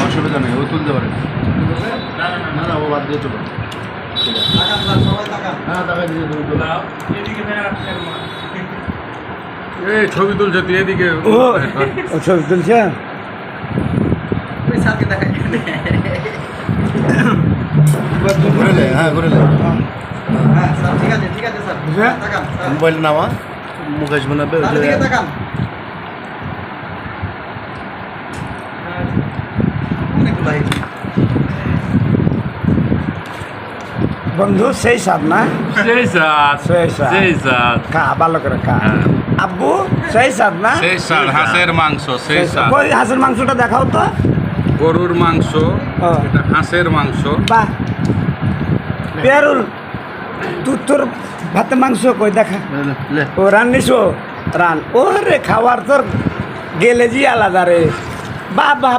অসুবিধা নেই, ও তুলতে পারে না। না না, ও বাদ দিয়ে চলো। হ্যাঁ, টাকা দিয়ে তুমি তোলো। এই ছবি তুলছে তুই এদিকে। ও ছবি তুলছে। ঘুরে লে, হ্যাঁ ঘুরে লে। মোবাইল নামা, মুকেশ বানাবে। বন্ধু সেই সাপ না? সেই সাত সেই সাপ। সেই সাত খা ভালো করে খা। আব্বু সেই সাপ না? সেই সাত হাঁসের মাংস সেই সাত। ওই হাঁসের মাংসটা দেখাও তো। গরুর মাংস, ও। এটা হাঁসের মাংস। বাহ পেয়ারুল, তুই তোর ভাতে মাংস কই দেখা। লে। ও রান্নিস রান। ওরে খাওয়ার তোর গেলে জি আলাদা রে। বাহ বাহ।